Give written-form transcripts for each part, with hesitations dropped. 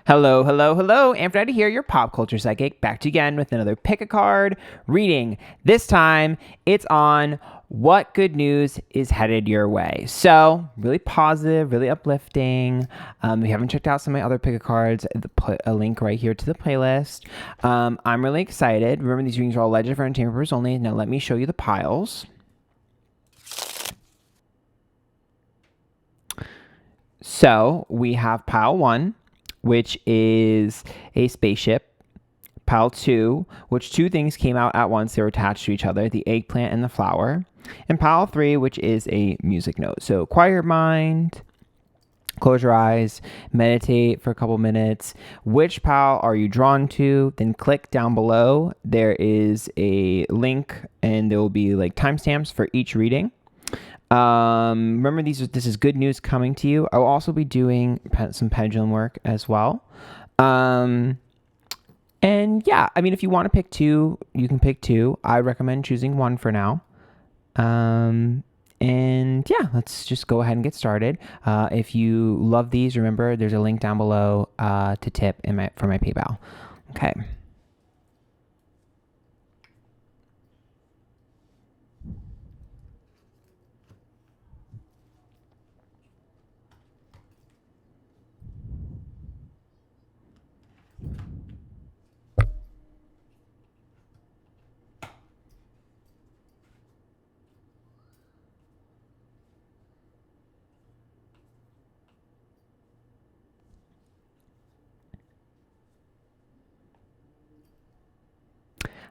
Hello, hello, hello. Antphrodite here, your pop culture psychic, back to you again with another pick a card reading. This time, it's on what good news is headed your way. So, really positive, really uplifting. If you haven't checked out some of my other pick a cards, put a link right here to the playlist. I'm really excited. Remember, these readings are all legend for entertainment purposes only. Now, let me show you the piles. So, we have pile 1, which is a spaceship. Pile 2, which two things came out at once. They were attached to each other, the eggplant and the flower. And pile 3, which is a music note. So quiet your mind, close your eyes, meditate for a couple minutes. Which pile are you drawn to? Then click down below. There is a link and there will be like timestamps for each reading. Remember, this is good news coming to you. I will also be doing some pendulum work as well. And yeah, I mean, if you want to pick 2, you can pick 2. I recommend choosing 1 for now. And yeah, let's just go ahead and get started. If you love these, remember there's a link down below to tip for my PayPal. Okay.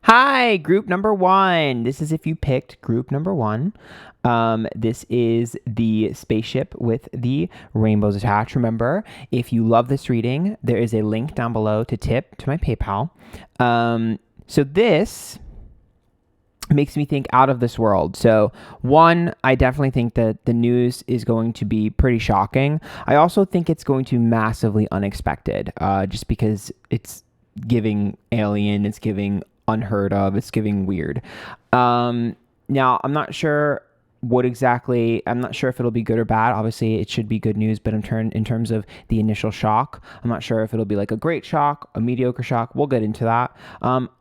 Hi, group number 1. This is if you picked group number 1. This is the spaceship with the rainbows attached. Remember, if you love this reading, there is a link down below to tip to my PayPal. So this makes me think out of this world. So 1, I definitely think that the news is going to be pretty shocking. I also think it's going to be massively unexpected, just because it's giving alien, it's giving unheard of, it's giving weird. Now I'm not sure I'm not sure if it'll be good or bad. Obviously it should be good news, but in terms of the initial shock, I'm not sure if it'll be like a great shock, a mediocre shock. We'll get into that.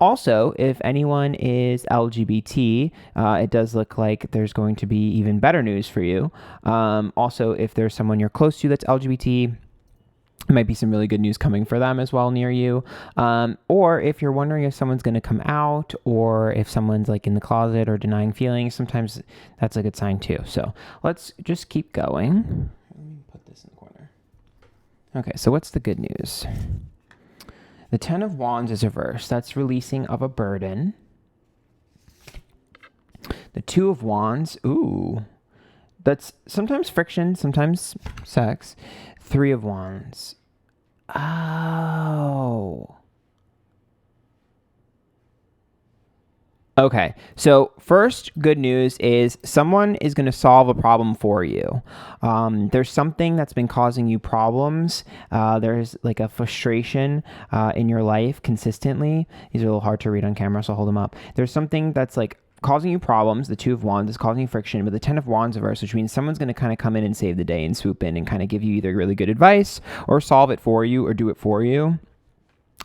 Also, if anyone is LGBT, it does look like there's going to be even better news for you. Also, if there's someone you're close to that's LGBT, it might be some really good news coming for them as well near you. Or if you're wondering if someone's going to come out, or if someone's like in the closet or denying feelings, sometimes that's a good sign too. So let's just keep going. Let me put this in the corner. Okay, so what's the good news? The 10 of Wands is reversed. That's releasing of a burden. The 2 of Wands, ooh, that's sometimes friction, sometimes sex. 3 of Wands. Oh. Okay, so first good news is someone is going to solve a problem for you. There's something that's been causing you problems. There's like a frustration in your life consistently. These are a little hard to read on camera, so I'll hold them up. There's something that's like causing you problems. The 2 of Wands is causing you friction, but the 10 of Wands reverse, which means someone's going to kind of come in and save the day and swoop in and kind of give you either really good advice or solve it for you or do it for you.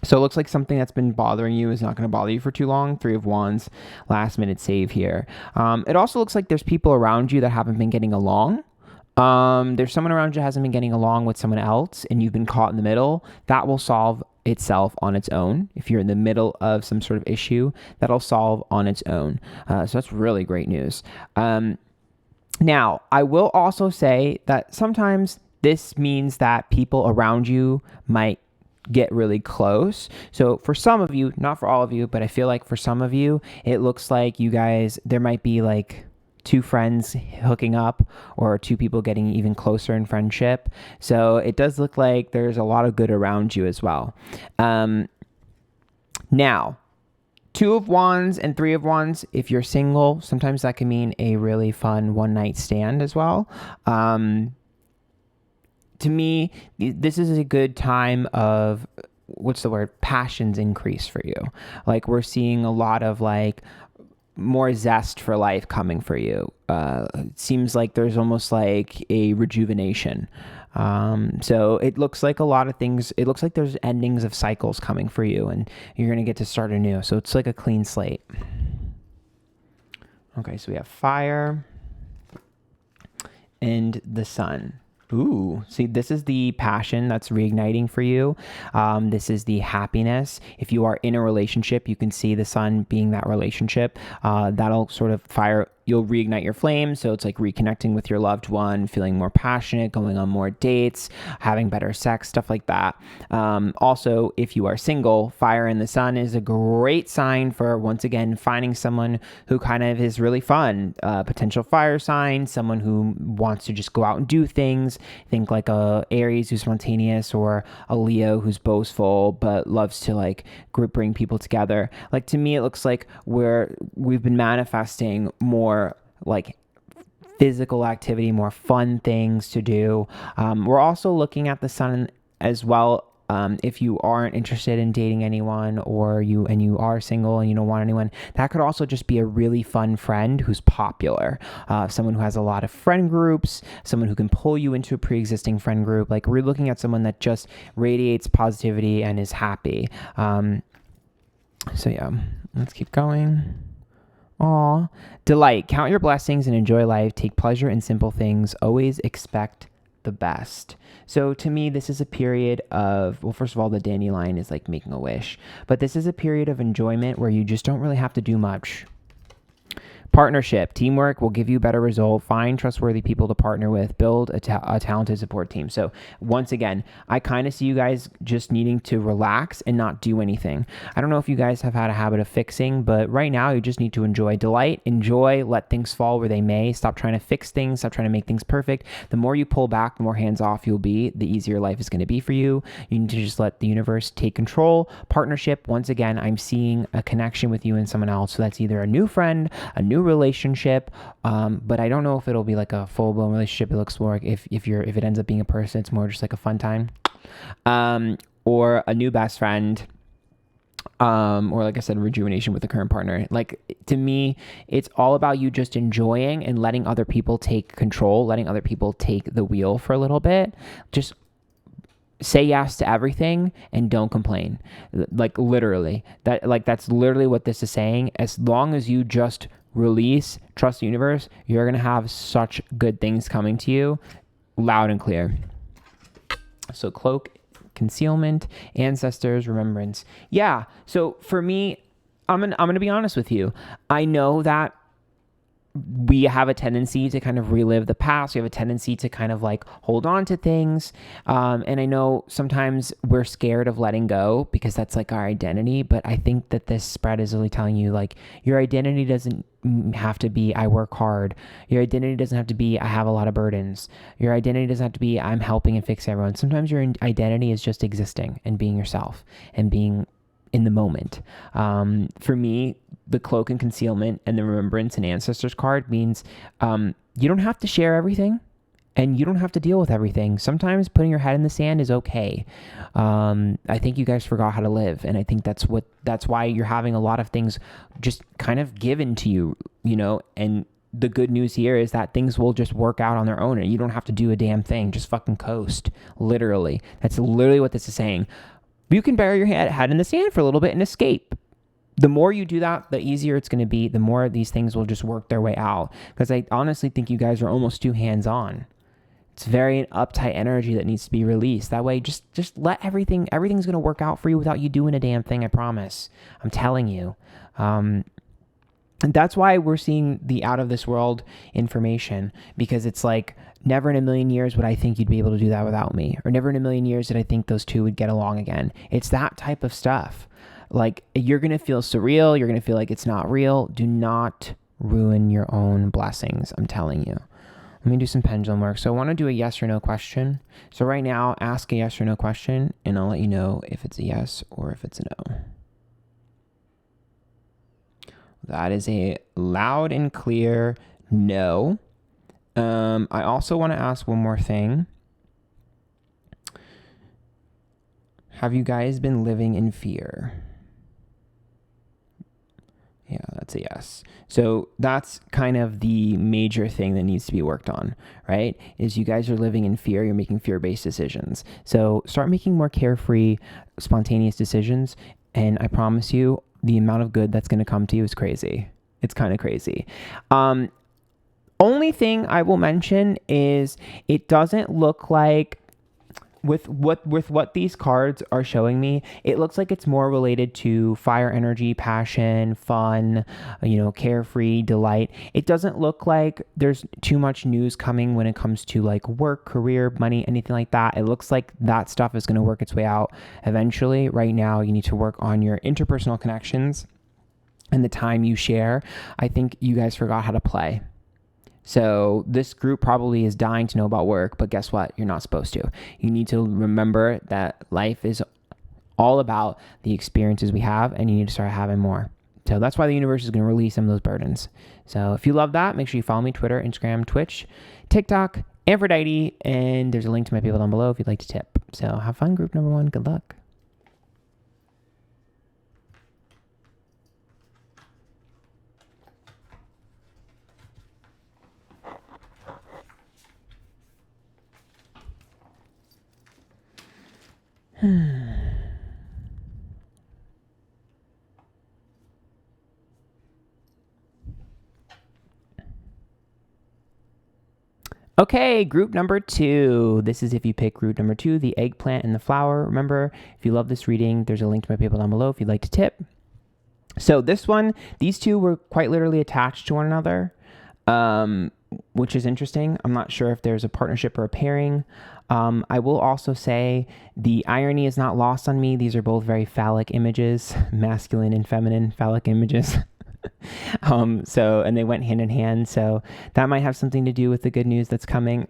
So it looks like something that's been bothering you is not going to bother you for too long. 3 of Wands, last minute save here. It also looks like there's people around you that haven't been getting along. There's someone around you that hasn't been getting along with someone else and you've been caught in the middle. That will solve itself on its own. If you're in the middle of some sort of issue, that'll solve on its own. So that's really great news. Now, I will also say that sometimes this means that people around you might get really close. So for some of you, not for all of you, but I feel like for some of you, it looks like you guys, there might be like 2 friends hooking up or 2 people getting even closer in friendship. So it does look like there's a lot of good around you as well. Now, 2 of Wands and 3 of Wands, if you're single, sometimes that can mean a really fun one-night stand as well. To me, this is a good time of, passions increase for you. Like we're seeing a lot of like more zest for life coming for you. It seems like there's almost like a rejuvenation. So it looks like a lot of things, it looks like there's endings of cycles coming for you, and you're going to get to start anew. So it's like a clean slate. Okay, so we have fire and the sun. Ooh, see, this is the passion that's reigniting for you. This is the happiness. If you are in a relationship, you can see the sun being that relationship. That'll sort of you'll reignite your flame. So it's like reconnecting with your loved one, feeling more passionate, going on more dates, having better sex, stuff like that. Also, if you are single, fire in the sun is a great sign for, once again, finding someone who kind of is really fun. Potential fire sign, someone who wants to just go out and do things. Think like a Aries who's spontaneous, or a Leo who's boastful but loves to like bring people together. Like, to me, it looks like we've been manifesting more like physical activity, more fun things to do. We're also looking at the sun as well. If you aren't interested in dating anyone, or you are single and you don't want anyone, that could also just be a really fun friend who's popular. Someone who has a lot of friend groups, someone who can pull you into a pre-existing friend group. Like, we're looking at someone that just radiates positivity and is happy. So yeah, let's keep going. Aw. Delight. Count your blessings and enjoy life. Take pleasure in simple things. Always expect the best. So to me, this is a period of, well, first of all, the dandelion is like making a wish, but this is a period of enjoyment where you just don't really have to do much. Partnership. Teamwork will give you a better result. Find trustworthy people to partner with. Build a talented support team. So once again, I kind of see you guys just needing to relax and not do anything. I don't know if you guys have had a habit of fixing, but right now you just need to enjoy. Delight, enjoy, let things fall where they may. Stop trying to fix things. Stop trying to make things perfect. The more you pull back, the more hands off you'll be, the easier life is going to be for you. You need to just let the universe take control. Partnership. Once again, I'm seeing a connection with you and someone else. So that's either a new friend, a new relationship, but I don't know if it'll be like a full-blown relationship. It looks more like if it ends up being a person, it's more just like a fun time, or a new best friend, or like I said, rejuvenation with the current partner. Like, to me, it's all about you just enjoying and letting other people take control, letting other people take the wheel for a little bit. Just say yes to everything and don't complain. Like, literally, that's literally what this is saying. As long as you just release, trust the universe, you're going to have such good things coming to you, loud and clear. So cloak, concealment, ancestors, remembrance. Yeah. So for me, I'm going to be honest with you. I know that we have a tendency to kind of relive the past. We have a tendency to kind of like hold on to things. And I know sometimes we're scared of letting go because that's like our identity. But I think that this spread is really telling you, like, your identity doesn't have to be, I work hard. Your identity doesn't have to be, I have a lot of burdens. Your identity doesn't have to be, I'm helping and fixing everyone. Sometimes your identity is just existing and being yourself and being in the moment. For me, the cloak and concealment and the remembrance and ancestors card means you don't have to share everything and you don't have to deal with everything. Sometimes putting your head in the sand is okay. I think you guys forgot how to live, and I think that's why you're having a lot of things just kind of given to you, and the good news here is that things will just work out on their own and you don't have to do a damn thing. Just fucking coast. Literally. That's literally what this is saying. You can bury your head in the sand for a little bit and escape. The more you do that, the easier it's going to be. The more these things will just work their way out. Because I honestly think you guys are almost too hands-on. It's very an uptight energy that needs to be released. That way, just let everything's going to work out for you without you doing a damn thing, I promise. I'm telling you. And that's why we're seeing the out of this world information, because it's like, never in a million years would I think you'd be able to do that without me, or never in a million years did I think those two would get along again. It's that type of stuff. Like, you're going to feel surreal. You're going to feel like it's not real. Do not ruin your own blessings. I'm telling you. Let me do some pendulum work. So I want to do a yes or no question. So right now, ask a yes or no question, and I'll let you know if it's a yes or if it's a no. That is a loud and clear no. I also want to ask one more thing. Have you guys been living in fear? Yeah, That's a yes. So that's kind of the major thing that needs to be worked on, right? Is you guys are living in fear. You're making fear-based decisions. So start making more carefree, spontaneous decisions. And I promise you, the amount of good that's going to come to you is crazy. It's kind of crazy. Only thing I will mention is it doesn't look like with what these cards are showing me, it looks like it's more related to fire energy, passion, fun, carefree, delight. It doesn't look like there's too much news coming when it comes to like work, career, money, anything like that. It looks like that stuff is going to work its way out eventually. Right now, you need to work on your interpersonal connections and the time you share. I think you guys forgot how to play. So this group probably is dying to know about work, but guess what? You're not supposed to. You need to remember that life is all about the experiences we have, and you need to start having more. So that's why the universe is going to release some of those burdens. So if you love that, make sure you follow me, Twitter, Instagram, Twitch, TikTok, Antphrodite, and there's a link to my people down below if you'd like to tip. So have fun, group number 1. Good luck. Okay, group number 2. This is if you pick group number 2, the eggplant and the flower. Remember, if you love this reading, there's a link to my PayPal down below if you'd like to tip. So this one, these two were quite literally attached to one another, which is interesting. I'm not sure if there's a partnership or a pairing. I will also say the irony is not lost on me. These are both very phallic images, masculine and feminine phallic images. And they went hand in hand. So that might have something to do with the good news that's coming.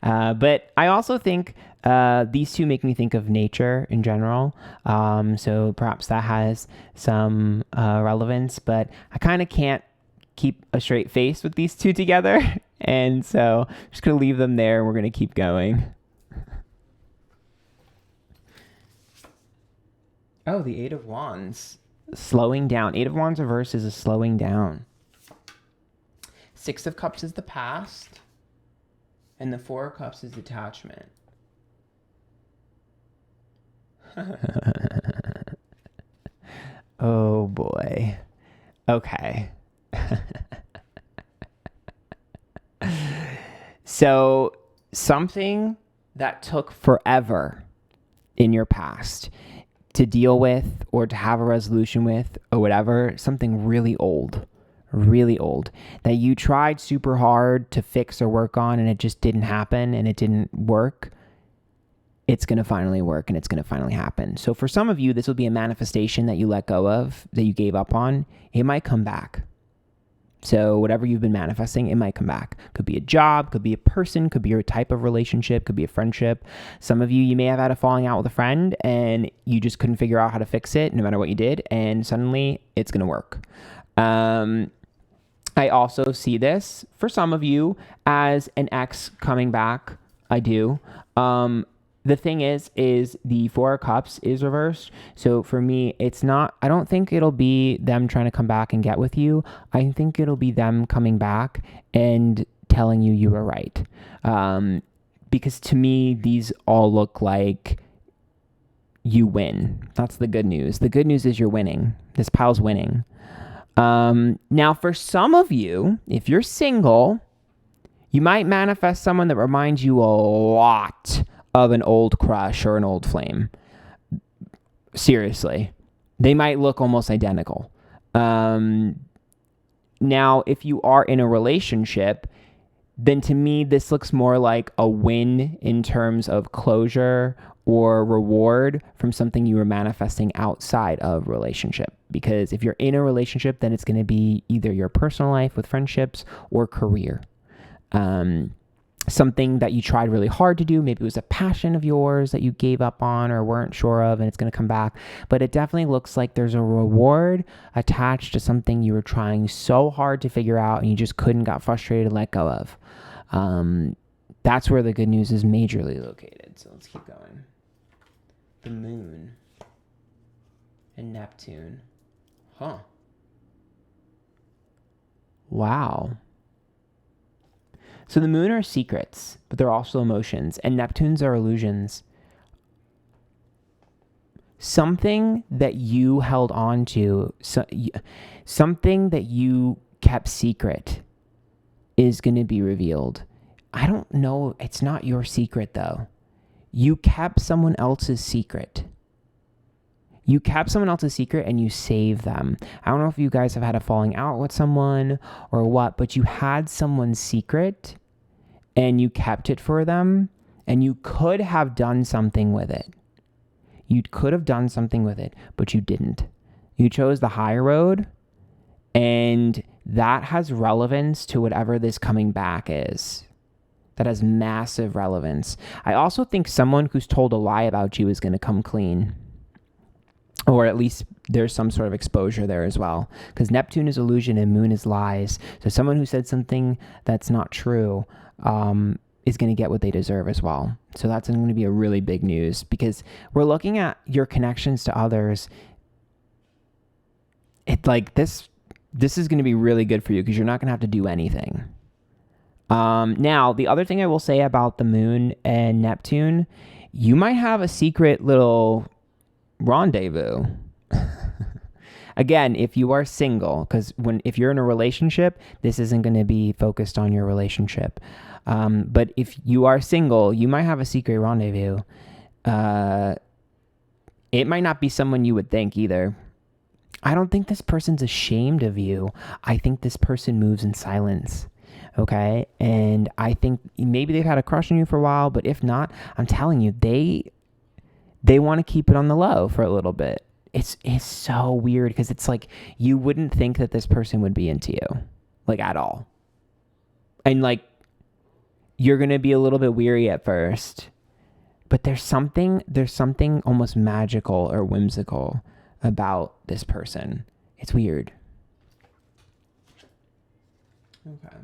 But I also think these two make me think of nature in general. So perhaps that has some relevance, but I kind of can't keep a straight face with these two together. And so I'm just going to leave them there. And we're going to keep going. Oh, the 8 of Wands. Slowing down. 8 of Wands reverse is a slowing down. 6 of Cups is the past. And the 4 of Cups is detachment. Oh boy. Okay. So something that took forever in your past to deal with or to have a resolution with or whatever, something really old that you tried super hard to fix or work on and it just didn't happen and it didn't work. It's going to finally work and it's going to finally happen. So for some of you, this will be a manifestation that you let go of, that you gave up on. It might come back. So whatever you've been manifesting, it might come back. Could be a job, could be a person, could be your type of relationship, could be a friendship. Some of you may have had a falling out with a friend and you just couldn't figure out how to fix it no matter what you did. And suddenly it's going to work. I also see this for some of you as an ex coming back. I do. The thing is the 4 of Cups is reversed. So for me, it's not, I don't think it'll be them trying to come back and get with you. I think it'll be them coming back and telling you you were right. Because to me, these all look like you win. That's the good news. The good news is you're winning. This pile's winning. Now for some of you, if you're single, you might manifest someone that reminds you a lot of an old crush or an old flame. Seriously. They might look almost identical. Now, if you are in a relationship, then to me, this looks more like a win in terms of closure or reward from something you were manifesting outside of relationship. Because if you're in a relationship, then it's going to be either your personal life with friendships or career. Something that you tried really hard to do. Maybe it was a passion of yours that you gave up on or weren't sure of and it's going to come back. But it definitely looks like there's a reward attached to something you were trying so hard to figure out and you just got frustrated and let go of. That's where the good news is majorly located. So let's keep going. The moon and Neptune. Huh. Wow. So the moon are secrets, but they're also emotions, and Neptunes are illusions. Something that you held on to, something that you kept secret is going to be revealed. I don't know. It's not your secret, though. You kept someone else's secret. You kept someone else's secret and you saved them. I don't know if you guys have had a falling out with someone or what, but you had someone's secret and you kept it for them, and you could have done something with it. You could have done something with it, but you didn't. You chose the high road, and that has relevance to whatever this coming back is. That has massive relevance. I also think someone who's told a lie about you is going to come clean. Or at least there's some sort of exposure there as well. Because Neptune is illusion and moon is lies. So someone who said something that's not true is going to get what they deserve as well. So that's going to be a really big news, because we're looking at your connections to others. This is going to be really good for you because you're not going to have to do anything. Now, the other thing I will say about the moon and Neptune, you might have a secret little rendezvous. Again, if you are single, because if you're in a relationship, this isn't going to be focused on your relationship. But if you are single, you might have a secret rendezvous. It might not be someone you would think either. I don't think this person's ashamed of you. I think this person moves in silence. Okay. And I think maybe they've had a crush on you for a while, but if not, I'm telling you, they want to keep it on the low for a little bit. It's so weird because it's like you wouldn't think that this person would be into you, like, at all. And like you're going to be a little bit weary at first, but there's something almost magical or whimsical about this person. It's weird. Okay.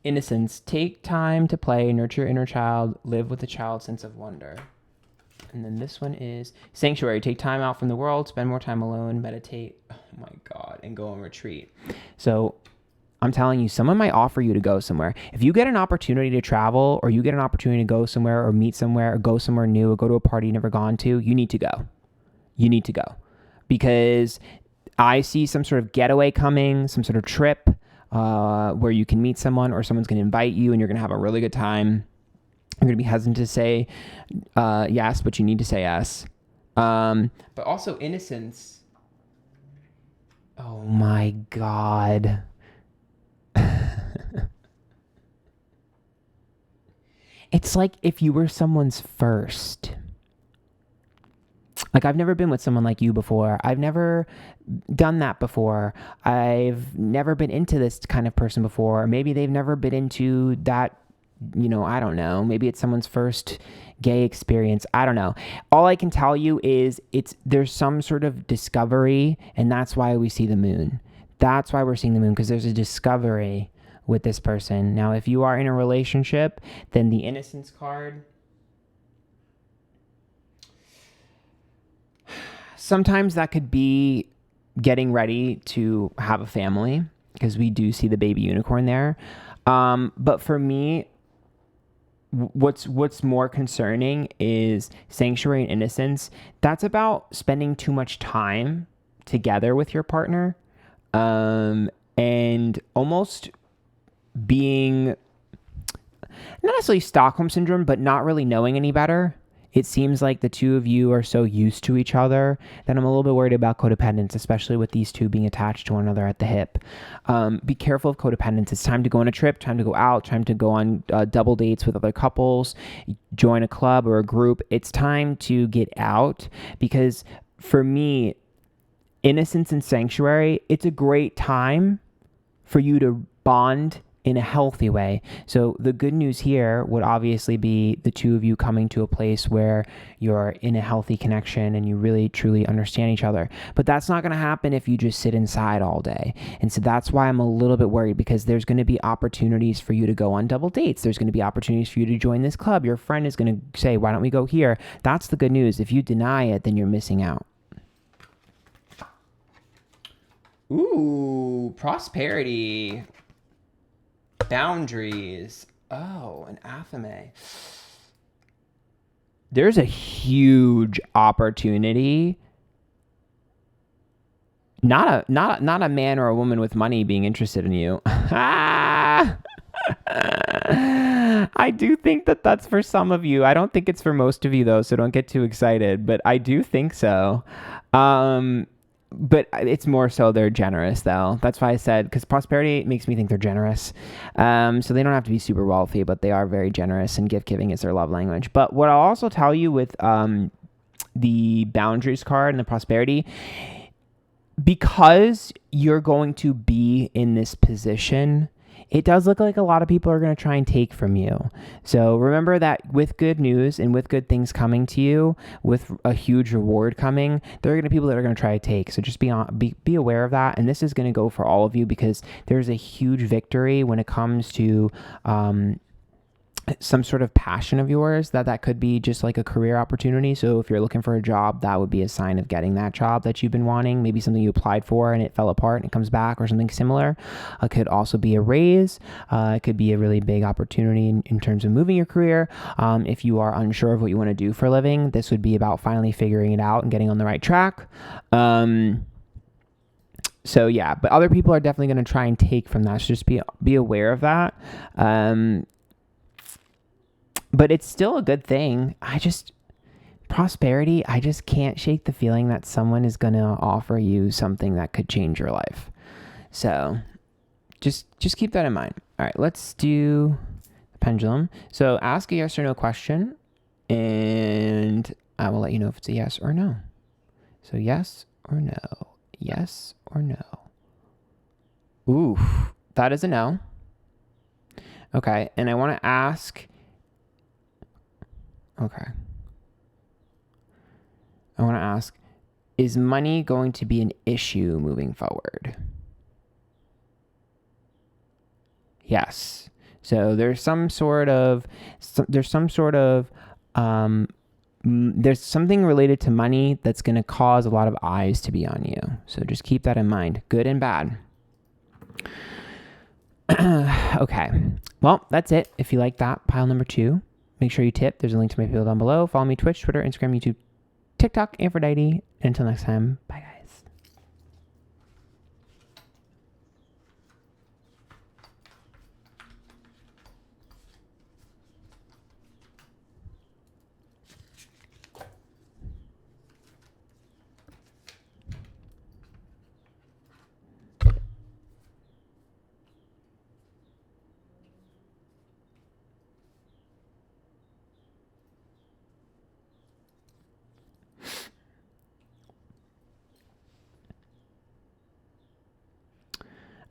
Innocence. Take time to play, nurture your inner child, live with a child's sense of wonder. And then this one is sanctuary. Take time out from the world, spend more time alone, meditate. Oh my God. And go on retreat. So I'm telling you, someone might offer you to go somewhere. If you get an opportunity to travel, or you get an opportunity to go somewhere or meet somewhere or go somewhere new or go to a party you've never gone to, you need to go. You need to go. Because I see some sort of getaway coming, some sort of trip where you can meet someone or someone's going to invite you and you're going to have a really good time. You're going to be hesitant to say yes, but you need to say yes. But also innocence. Oh my God. It's like if you were someone's first. Like, I've never been with someone like you before. I've never done that before. I've never been into this kind of person before. Maybe they've never been into that. I don't know. Maybe it's someone's first gay experience. I don't know. All I can tell you is there's some sort of discovery, and that's why we see the moon. That's why we're seeing the moon, because there's a discovery with this person. Now, if you are in a relationship, then the innocence card. Sometimes that could be getting ready to have a family, because we do see the baby unicorn there. But for me, what's more concerning is sanctuary and innocence. That's about spending too much time together with your partner, and almost being not necessarily Stockholm syndrome, but not really knowing any better. It seems like the two of you are so used to each other that I'm a little bit worried about codependence, especially with these two being attached to one another at the hip. Be careful of codependence. It's time to go on a trip, time to go out, time to go on double dates with other couples, join a club or a group. It's time to get out, because for me, innocence and sanctuary, it's a great time for you to bond in a healthy way. So the good news here would obviously be the two of you coming to a place where you're in a healthy connection and you really truly understand each other. But that's not going to happen if you just sit inside all day. And so that's why I'm a little bit worried, because there's going to be opportunities for you to go on double dates. There's going to be opportunities for you to join this club. Your friend is going to say, why don't we go here? That's the good news. If you deny it, then you're missing out. Ooh, prosperity. Boundaries. Oh, an athame. There's a huge opportunity. Not a man or a woman with money being interested in you. I do think that that's for some of you. I don't think it's for most of you though, so don't get too excited, but I do think so. But it's more so they're generous though. That's why I said, because prosperity makes me think they're generous. So they don't have to be super wealthy, but they are very generous, and gift giving is their love language. But what I'll also tell you with the boundaries card and the prosperity, because you're going to be in this position, it does look like a lot of people are going to try and take from you. So remember that with good news and with good things coming to you, with a huge reward coming, there are going to be people that are going to try to take. So just be aware of that. And this is going to go for all of you, because there's a huge victory when it comes to some sort of passion of yours, that could be just like a career opportunity. So if you're looking for a job, that would be a sign of getting that job that you've been wanting. Maybe something you applied for and it fell apart and it comes back, or something similar. It could also be a raise. It could be a really big opportunity in terms of moving your career. If you are unsure of what you want to do for a living, this would be about finally figuring it out and getting on the right track. So yeah, but other people are definitely going to try and take from that. So just be aware of that. But it's still a good thing. Prosperity, I just can't shake the feeling that someone is going to offer you something that could change your life. So just keep that in mind. All right, let's do the pendulum. So ask a yes or no question, and I will let you know if it's a yes or no. So yes or no, yes or no. Ooh, that is a no. Okay, and I want to ask... Okay. I want to ask, is money going to be an issue moving forward? Yes. So there's something related to money that's going to cause a lot of eyes to be on you. So just keep that in mind, good and bad. Okay. Well, that's it. If you like that, pile number 2. Make sure you tip. There's a link to my people down below. Follow me Twitch, Twitter, Instagram, YouTube, TikTok, Antphrodite. Until next time, bye guys.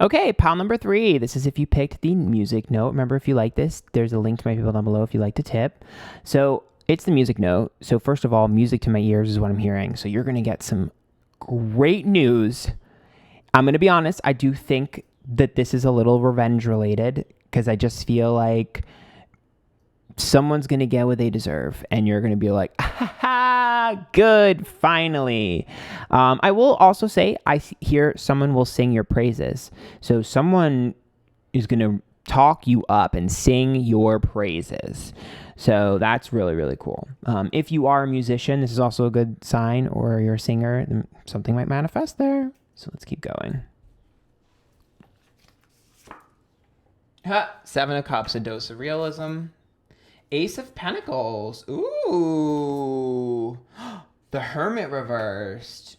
Okay, pile number 3. This is if you picked the music note. Remember, if you like this, there's a link to my people down below if you like to tip. So it's the music note. So first of all, music to my ears is what I'm hearing. So you're going to get some great news. I'm going to be honest. I do think that this is a little revenge related, because I just feel like someone's going to get what they deserve, and you're going to be like, ha, good, finally. I will also say, I hear someone will sing your praises. So someone is going to talk you up and sing your praises. So that's really, really cool. If you are a musician, this is also a good sign, or you're a singer, then something might manifest there. So let's keep going. 7 of Cups, a dose of realism. Ace of Pentacles. Ooh. The Hermit reversed.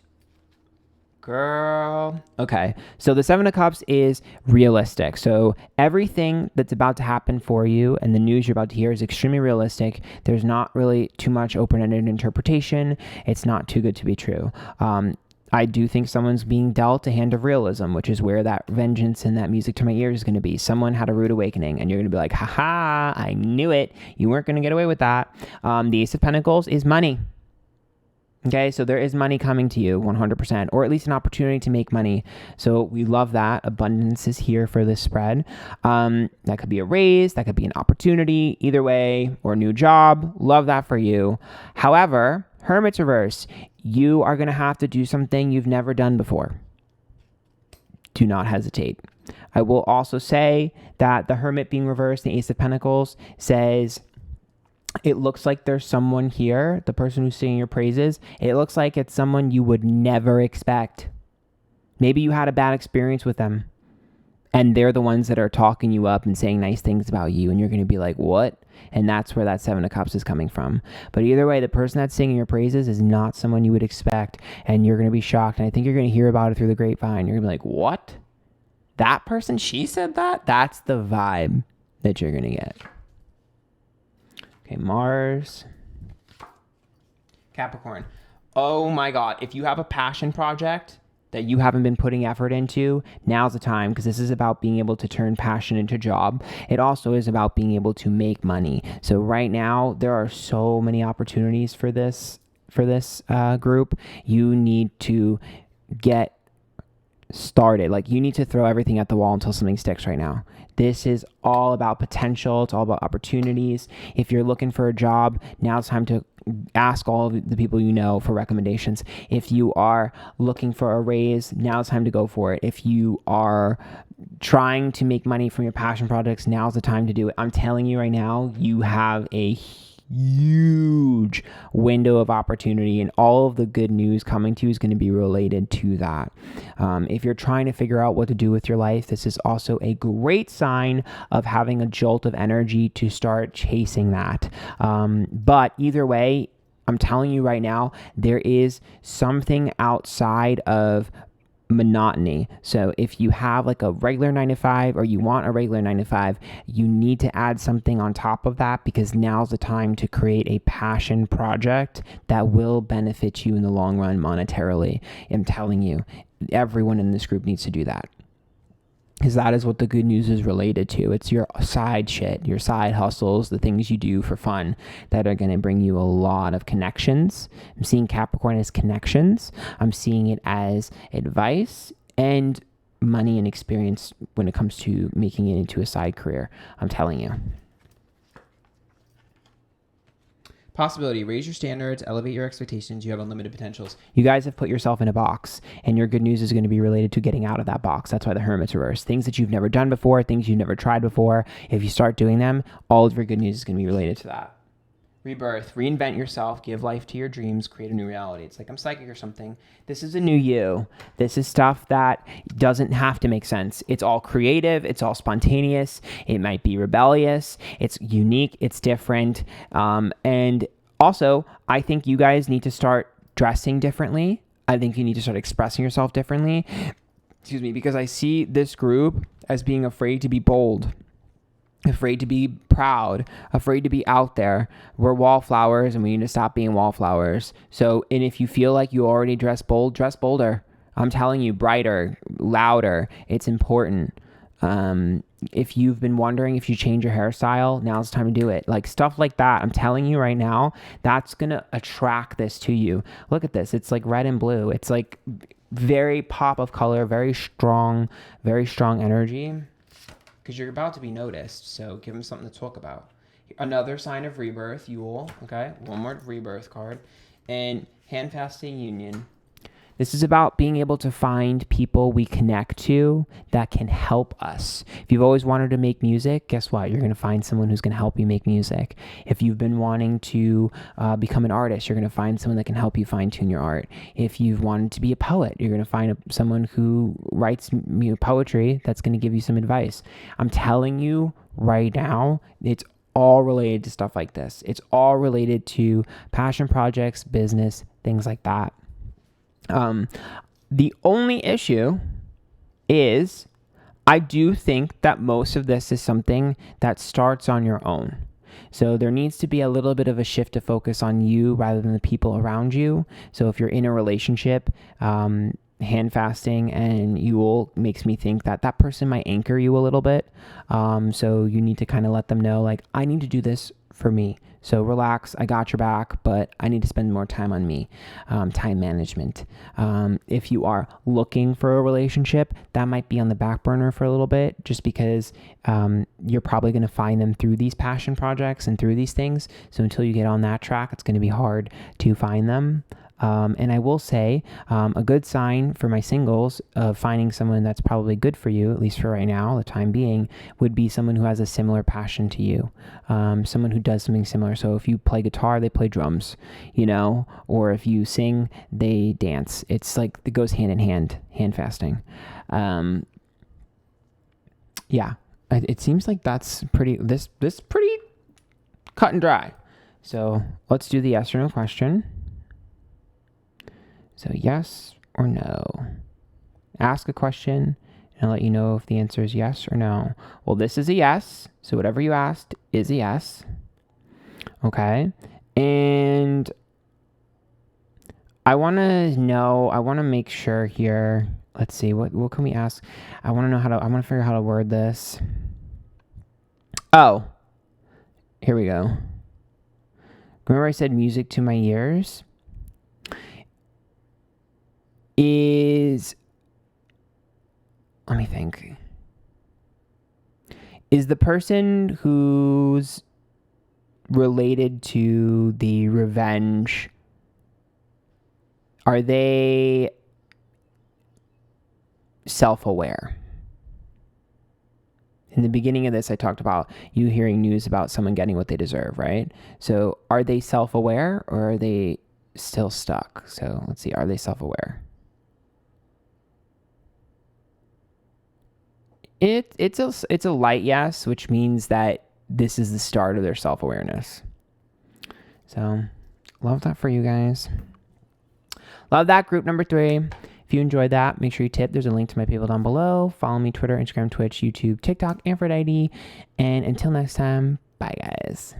Girl. Okay. So the 7 of Cups is realistic. So everything that's about to happen for you and the news you're about to hear is extremely realistic. There's not really too much open-ended interpretation. It's not too good to be true. I do think someone's being dealt a hand of realism, which is where that vengeance and that music to my ears is going to be. Someone had a rude awakening, and you're going to be like, haha, I knew it. You weren't going to get away with that. The Ace of Pentacles is money. Okay, so there is money coming to you 100%, or at least an opportunity to make money. So we love that. Abundance is here for this spread. That could be a raise, that could be an opportunity, either way, or a new job. Love that for you. However, Hermit's reverse, you are going to have to do something you've never done before. do not hesitate. I will also say that the Hermit being reversed, the Ace of Pentacles, says it looks like there's someone here, the person who's singing your praises, it looks like it's someone you would never expect. Maybe you had a bad experience with them, and they're the ones that are talking you up and saying nice things about you, and you're going to be like, what? And that's where that Seven of Cups is coming from. But either way, the person that's singing your praises is not someone you would expect, and you're going to be shocked, and I think you're going to hear about it through the grapevine. You're going to be like, what? That person, she said that? That's the vibe that you're going to get. Okay, Mars. Capricorn. Oh my God. If you have a passion project that you haven't been putting effort into, now's the time, because this is about being able to turn passion into job. It also is about being able to make money. So right now, there are so many opportunities for this group. You need to get started. Like, you need to throw everything at the wall until something sticks right now. This is all about potential. It's all about opportunities. If you're looking for a job, now's time to ask all of the people you know for recommendations. If you are looking for a raise, now's time to go for it. If you are trying to make money from your passion projects, now's the time to do it. I'm telling you right now, you have a huge window of opportunity, and all of the good news coming to you is going to be related to that. If you're trying to figure out what to do with your life, this is also a great sign of having a jolt of energy to start chasing that. But either way, I'm telling you right now, there is something outside of monotony. So if you have like a regular 9 to 5, or you want a regular 9 to 5, you need to add something on top of that, because now's the time to create a passion project that will benefit you in the long run monetarily. I'm telling you, everyone in this group needs to do that, because that is what the good news is related to. It's your side shit, your side hustles, the things you do for fun that are going to bring you a lot of connections. I'm seeing Capricorn as connections. I'm seeing it as advice and money and experience when it comes to making it into a side career. I'm telling you. Possibility, raise your standards, elevate your expectations. You have unlimited potentials. You guys have put yourself in a box, and your good news is going to be related to getting out of that box. That's why the Hermit's reversed. Things that you've never done before, things you've never tried before. If you start doing them, all of your good news is going to be related to that. Rebirth, reinvent yourself, give life to your dreams, create a new reality. It's like I'm psychic or something. This is a new you. This is stuff that doesn't have to make sense. It's all creative. It's all spontaneous. It might be rebellious. It's unique. It's different. And also, I think you guys need to start dressing differently. I think you need to start expressing yourself differently. Excuse me, because I see this group as being afraid to be bold, afraid to be proud, afraid to be out there. We're wallflowers, and we need to stop being wallflowers. So, and if you feel like you already dress bold, dress bolder. I'm telling you, brighter, louder. It's important. If you've been wondering if you change your hairstyle, now's the time to do it. Like stuff like that. I'm telling you right now, that's going to attract this to you. Look at this. It's like red and blue. It's like very pop of color, very strong energy, because you're about to be noticed. So give them something to talk about. Another sign of rebirth, Yule. Okay. One more rebirth card, and handfasting union. This is about being able to find people we connect to that can help us. If you've always wanted to make music, guess what? You're going to find someone who's going to help you make music. If you've been wanting to become an artist, you're going to find someone that can help you fine-tune your art. If you've wanted to be a poet, you're going to find someone who writes poetry that's going to give you some advice. I'm telling you right now, it's all related to stuff like this. It's all related to passion projects, business, things like that. The only issue is I do think that most of this is something that starts on your own. So there needs to be a little bit of a shift to focus on you rather than the people around you. So if you're in a relationship, hand fasting and Yule makes me think that that person might anchor you a little bit. So you need to kind of let them know, like, I need to do this for me. So relax, I got your back, but I need to spend more time on me. Time management. If you are looking for a relationship, that might be on the back burner for a little bit, just because you're probably going to find them through these passion projects and through these things. So until you get on that track, it's going to be hard to find them. And I will say a good sign for my singles of finding someone that's probably good for you, at least for right now, the time being, would be someone who has a similar passion to you, someone who does something similar. So if you play guitar, they play drums, or if you sing, they dance. It's like it goes hand in hand, hand fasting. Yeah, it seems like that's pretty pretty cut and dry. So let's do the yes or no question. So yes or no. Ask a question and I'll let you know if the answer is yes or no. Well, this is a yes. So whatever you asked is a yes. Okay. And I want to make sure here. Let's see. What can we ask? I want to figure out how to word this. Oh, here we go. Remember I said music to my ears? Let me think. Is the person who's related to the revenge, are they self-aware? In the beginning of this, I talked about you hearing news about someone getting what they deserve, right? So are they self-aware or are they still stuck? So let's see. Are they self-aware? It's a light yes, which means that this is the start of their self-awareness. So love that for you guys. Love that. Group number 3. If you enjoyed that, make sure you tip. There's a link to my people down below. Follow me, Twitter, Instagram, Twitch, YouTube, TikTok, Antphrodite. And until next time, bye guys.